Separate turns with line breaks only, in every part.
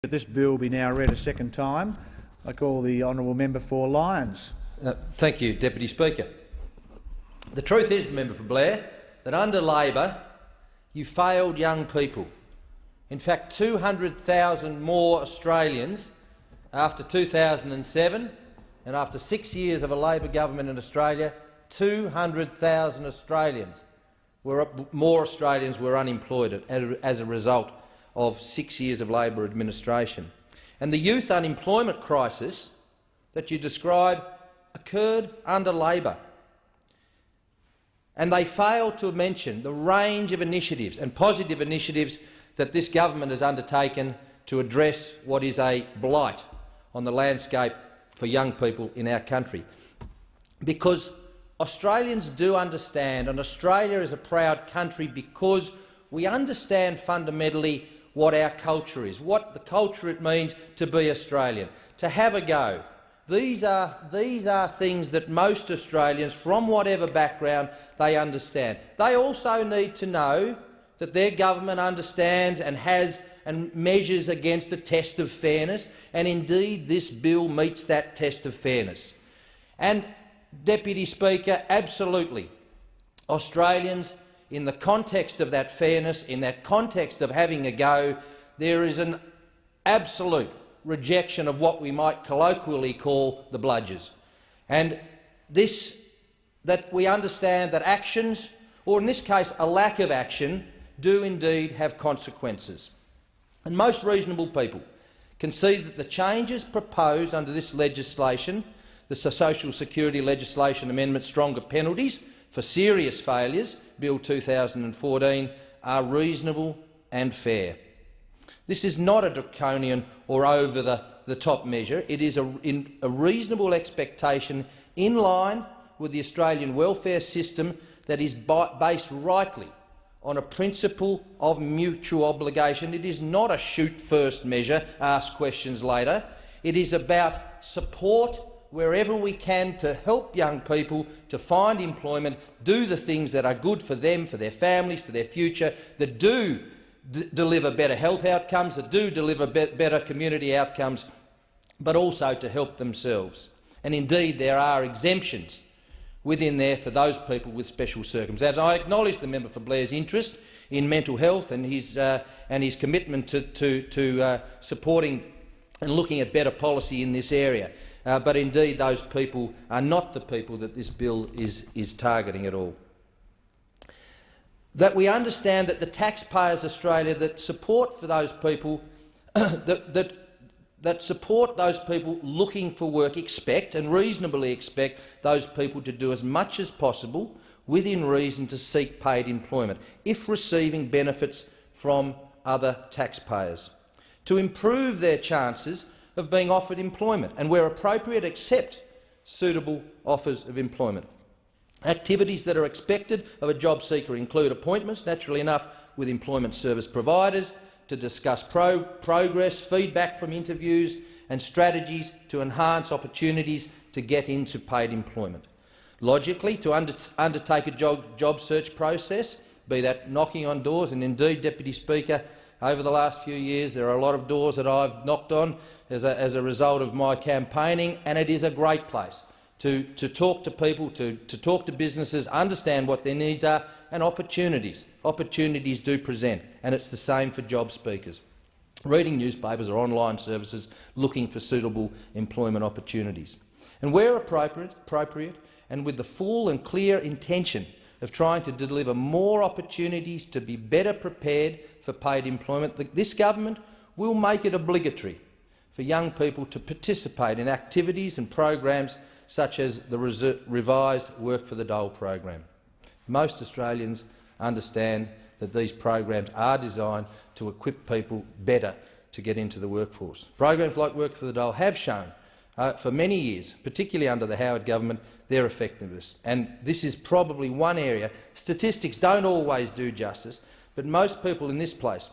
that this bill be now read a second time. I call the honourable member for Lyons.
Thank you, Deputy Speaker. The truth is, Member for Blair, that under Labor you failed young people. In fact, 200,000 more Australians after 2007 and after 6 years of a Labor government in Australia, 200,000 more Australians were unemployed as a result of 6 years of Labor administration. And the youth unemployment crisis that you describe occurred under Labor. And they failed to mention the range of initiatives and positive initiatives that this government has undertaken to address what is a blight on the landscape for young people in our country. Because Australians do understand, and Australia is a proud country because we understand fundamentally what our culture is, what the culture it means to be Australian, to have a go. These are things that most Australians, from whatever background, they understand. They also need to know that their government understands and has and measures against a test of fairness, and indeed this bill meets that test of fairness. And, Deputy Speaker, absolutely, Australians, in the context of that fairness, in that context of having a go, there is an absolute rejection of what we might colloquially call the bludgers. And that we understand that actions, or in this case a lack of action, do indeed have consequences. And most reasonable people can see that the changes proposed under this legislation, the Social Security legislation amendment Stronger Penalties for Serious Failures, Bill 2014, are reasonable and fair. This is not a draconian or over-the-top measure. It is a reasonable expectation in line with the Australian welfare system that is based rightly on a principle of mutual obligation. It is not a shoot-first measure, ask questions later. It is about support wherever we can to help young people to find employment, do the things that are good for them, for their families, for their future, that do deliver better health outcomes, that do deliver better community outcomes, but also to help themselves. And indeed there are exemptions within there for those people with special circumstances. I acknowledge the member for Blair's interest in mental health and his commitment to supporting and looking at better policy in this area. But indeed those people are not the people that this bill is targeting at all. That we understand that the taxpayers Australia that support for those people that support those people looking for work expect and reasonably expect those people to do as much as possible within reason to seek paid employment if receiving benefits from other taxpayers, to improve their chances of being offered employment and, where appropriate, accept suitable offers of employment. Activities that are expected of a job seeker include appointments, naturally enough, with employment service providers to discuss progress, feedback from interviews and strategies to enhance opportunities to get into paid employment. Logically, to undertake a job search process, be that knocking on doors, and indeed, Deputy Speaker, over the last few years there are a lot of doors that I've knocked on as a result of my campaigning, and it is a great place to talk to people, to talk to businesses, understand what their needs are, and opportunities. Opportunities do present, and it's the same for job seekers, reading newspapers or online services looking for suitable employment opportunities. And where appropriate, and with the full and clear intention of trying to deliver more opportunities to be better prepared for paid employment, this government will make it obligatory for young people to participate in activities and programs such as the revised Work for the Dole program. Most Australians understand that these programs are designed to equip people better to get into the workforce. Programs like Work for the Dole have shown for many years, particularly under the Howard government, their effectiveness. And this is probably one area. Statistics don't always do justice, but most people in this place,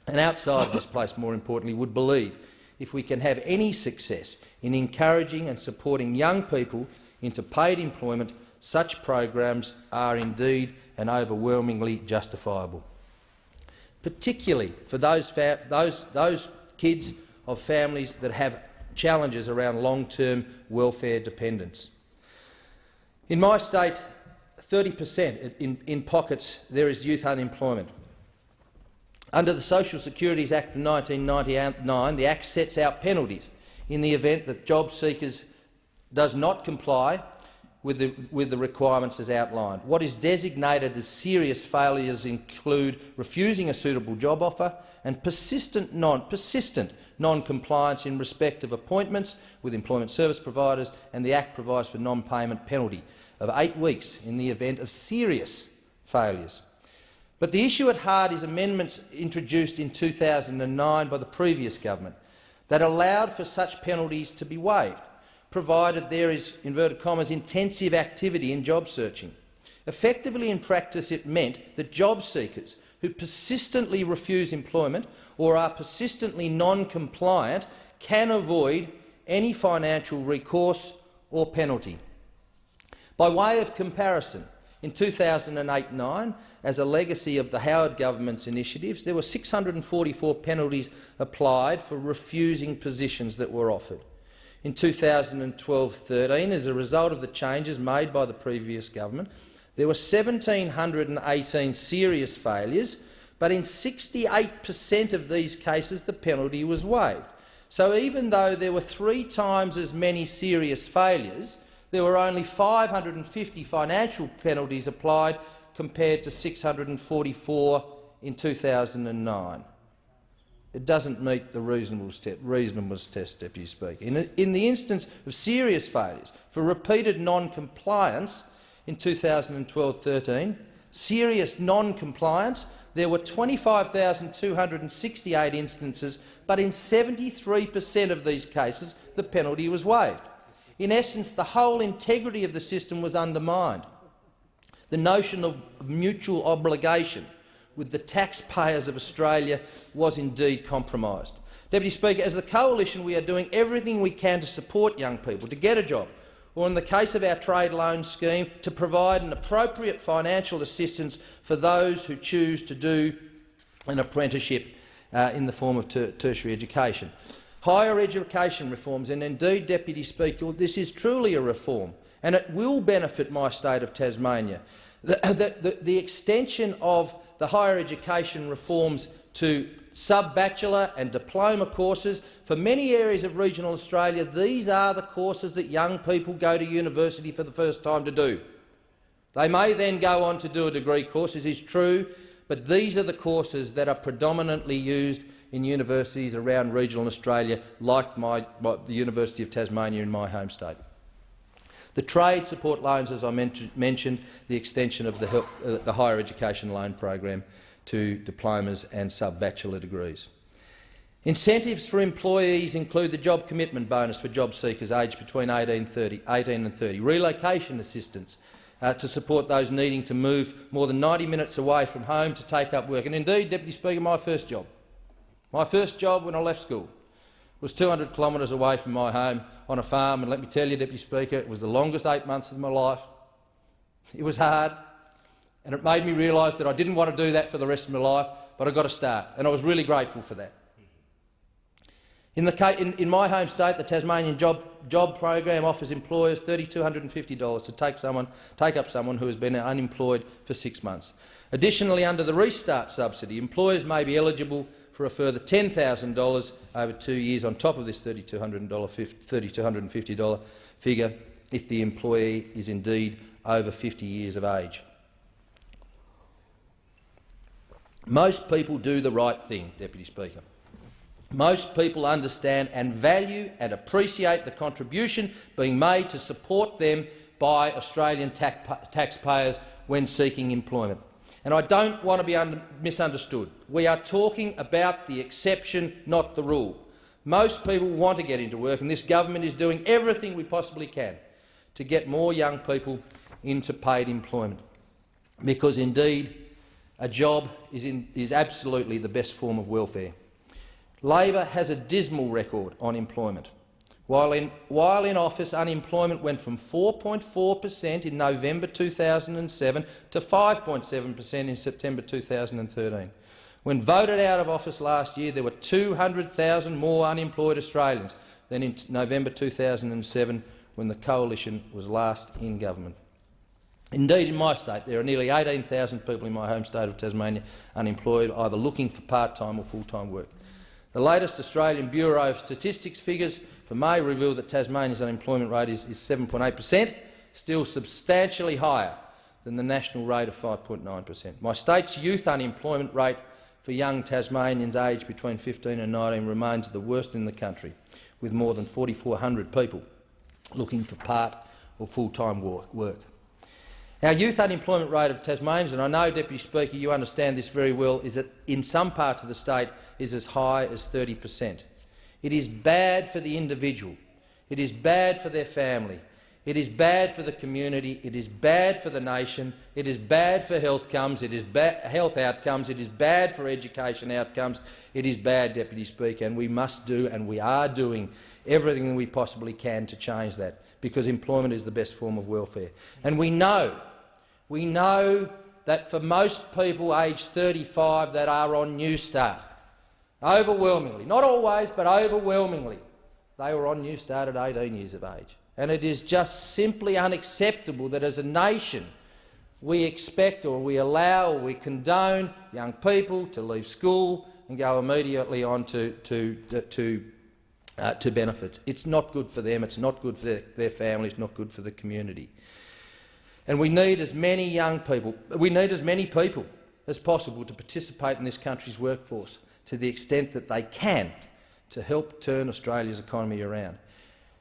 and outside of this place more importantly, would believe if we can have any success in encouraging and supporting young people into paid employment, such programs are indeed and overwhelmingly justifiable, particularly for those kids of families that have challenges around long-term welfare dependence. In my state, 30% in pockets there is youth unemployment. Under the Social Securities Act of 1999, the Act sets out penalties in the event that job seekers does not comply with the requirements as outlined. What is designated as serious failures include refusing a suitable job offer and persistent non-compliance in respect of appointments with employment service providers, and the Act provides for non-payment penalty of 8 weeks in the event of serious failures. But the issue at heart is amendments introduced in 2009 by the previous government that allowed for such penalties to be waived, provided there is, inverted commas, intensive activity in job searching. Effectively, in practice, it meant that job seekers who persistently refuse employment or are persistently non-compliant can avoid any financial recourse or penalty. By way of comparison, in 2008-9, as a legacy of the Howard government's initiatives, there were 644 penalties applied for refusing positions that were offered. In 2012-13, as a result of the changes made by the previous government, there were 1,718 serious failures, but in 68% of these cases the penalty was waived. So even though there were 3 times as many serious failures, there were only 550 financial penalties applied compared to 644 in 2009. It doesn't meet the reasonableness test, Deputy Speaker. In the instance of serious failures for repeated non-compliance in 2012-13, serious non-compliance, there were 25,268 instances, but in 73% of these cases the penalty was waived. In essence, the whole integrity of the system was undermined. The notion of mutual obligation with the taxpayers of Australia was indeed compromised. Deputy Speaker, as the Coalition, we are doing everything we can to support young people to get a job, or in the case of our trade loan scheme, to provide an appropriate financial assistance for those who choose to do an apprenticeship in the form of tertiary education. Higher education reforms, and indeed, Deputy Speaker, this is truly a reform, and it will benefit my state of Tasmania. The extension of the higher education reforms to sub-bachelor and diploma courses. For many areas of regional Australia, these are the courses that young people go to university for the first time to do. They may then go on to do a degree course, it is true, but these are the courses that are predominantly used in universities around regional Australia, like the University of Tasmania in my home state. The trade support loans, as I mentioned, the extension of the higher education loan program to diplomas and sub-bachelor degrees. Incentives for employees include the job commitment bonus for job seekers aged between 18 and 30, relocation assistance to support those needing to move more than 90 minutes away from home to take up work. And indeed, Deputy Speaker, my first job when I left school was 200 kilometres away from my home on a farm, and let me tell you, Deputy Speaker, it was the longest 8 months of my life. It was hard, and it made me realise that I didn't want to do that for the rest of my life, but I got to start, and I was really grateful for that. In my home state, the Tasmanian job program offers employers $3,250 to take up someone who has been unemployed for 6 months. Additionally, under the Restart subsidy, employers may be eligible for a further $10,000 over 2 years on top of this $3,250 figure if the employee is indeed over 50 years of age. Most people do the right thing, Deputy Speaker. Most people understand and value and appreciate the contribution being made to support them by Australian taxpayers when seeking employment. And I don't want to be misunderstood. We are talking about the exception, not the rule. Most people want to get into work, and this government is doing everything we possibly can to get more young people into paid employment, because indeed a job is absolutely the best form of welfare. Labor has a dismal record on employment. While in office, unemployment went from 4.4% in November 2007 to 5.7% in September 2013. When voted out of office last year, there were 200,000 more unemployed Australians than in November 2007, when the Coalition was last in government. Indeed, in my state, there are nearly 18,000 people in my home state of Tasmania unemployed, either looking for part-time or full-time work. The latest Australian Bureau of Statistics figures for May reveal that Tasmania's unemployment rate is 7.8%, still substantially higher than the national rate of 5.9%. My state's youth unemployment rate for young Tasmanians aged between 15 and 19 remains the worst in the country, with more than 4,400 people looking for part or full-time work. Our youth unemployment rate of Tasmanians, and I know, Deputy Speaker, you understand this very well, is that in some parts of the state is as high as 30%. It is bad for the individual. It is bad for their family. It is bad for the community. It is bad for the nation. It is bad for health outcomes. It is bad for education outcomes. It is bad, Deputy Speaker, and we must do, and we are doing, everything we possibly can to change that, because employment is the best form of welfare. And we know that for most people aged 35 that are on New Start, overwhelmingly, not always, but overwhelmingly, they were on New Start at 18 years of age. And it is just simply unacceptable that as a nation we expect, or we allow, or we condone young people to leave school and go immediately on to benefits. It's not good for them, it's not good for their families, it's not good for the community. And we need as many young people, as possible to participate in this country's workforce to the extent that they can, to help turn Australia's economy around.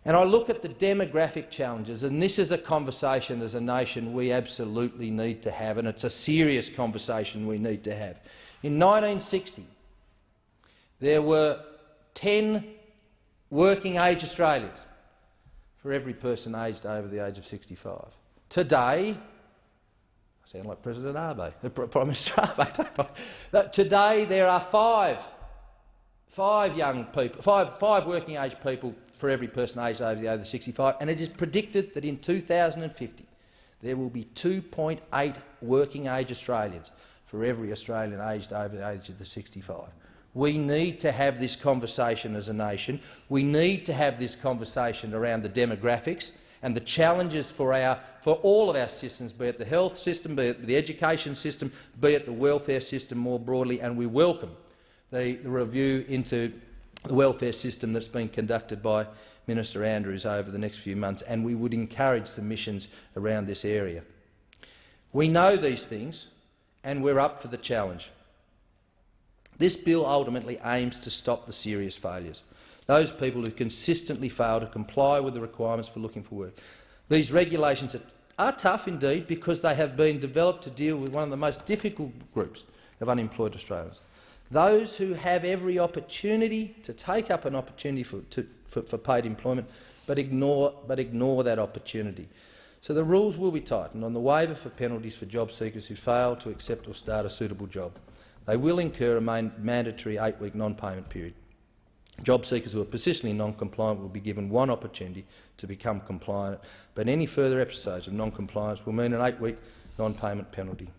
And I look at the demographic challenges, and this is a conversation as a nation we absolutely need to have, and it's a serious conversation we need to have. In 1960, there were 10 working-age Australians for every person aged over the age of 65. Today, I sound like President Abe, Prime Minister Abe, don't I? Today there are five working-age people for every person aged over the age of 65, and it is predicted that in 2050 there will be 2.8 working-age Australians for every Australian aged over the age of 65. We need to have this conversation as a nation. We need to have this conversation around the demographics and the challenges for all of our systems, be it the health system, be it the education system, be it the welfare system more broadly, and we welcome the review into the welfare system that's been conducted by Minister Andrews over the next few months, and we would encourage submissions around this area. We know these things, and we're up for the challenge. This bill ultimately aims to stop the serious failures, those people who consistently fail to comply with the requirements for looking for work. These regulations are tough indeed, because they have been developed to deal with one of the most difficult groups of unemployed Australians. Those who have every opportunity to take up an opportunity for paid employment, but ignore that opportunity. So the rules will be tightened on the waiver for penalties for job seekers who fail to accept or start a suitable job. They will incur a mandatory 8-week non-payment period. Job seekers who are persistently non-compliant will be given one opportunity to become compliant, but any further episodes of non-compliance will mean an 8-week non-payment penalty.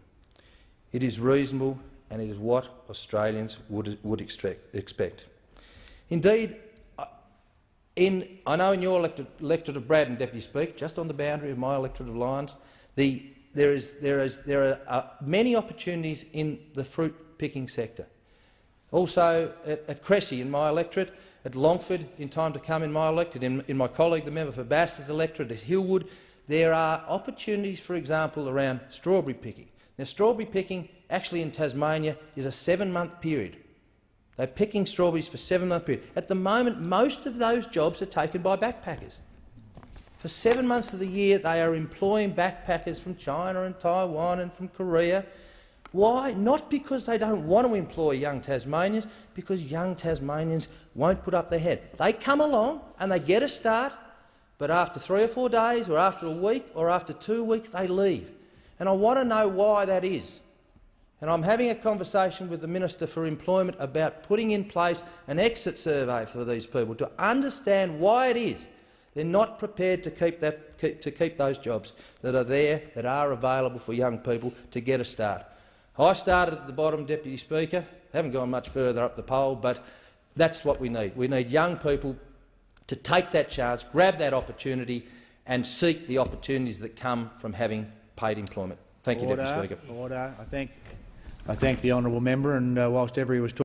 It is reasonable, and it is what Australians would expect. Indeed, I know in your electorate of Braddon, Deputy Speaker, just on the boundary of my electorate of Lyons, there are many opportunities in the fruit-picking sector. Also at Cressy in my electorate, at Longford in time to come in my electorate, in my colleague the member for Bass's electorate at Hillwood, there are opportunities, for example, around strawberry picking. Now, strawberry picking actually in Tasmania is a 7-month period. They're picking strawberries for a 7-month period. At the moment, most of those jobs are taken by backpackers. For 7 months of the year, they are employing backpackers from China and Taiwan and from Korea. Why? Not because they don't want to employ young Tasmanians, because young Tasmanians won't put up their head. They come along and they get a start, but after 3 or 4 days, or after a week, or after 2 weeks, they leave. And I want to know why that is. And I'm having a conversation with the Minister for Employment about putting in place an exit survey for these people to understand why it is they're not prepared to keep those jobs that are there, that are available for young people to get a start. I started at the bottom, Deputy Speaker. Haven't gone much further up the poll, but that's what we need. We need young people to take that chance, grab that opportunity and seek the opportunities that come from having paid employment. Thank you, Deputy Speaker.
Order. I thank the honourable member, and whilst ever he was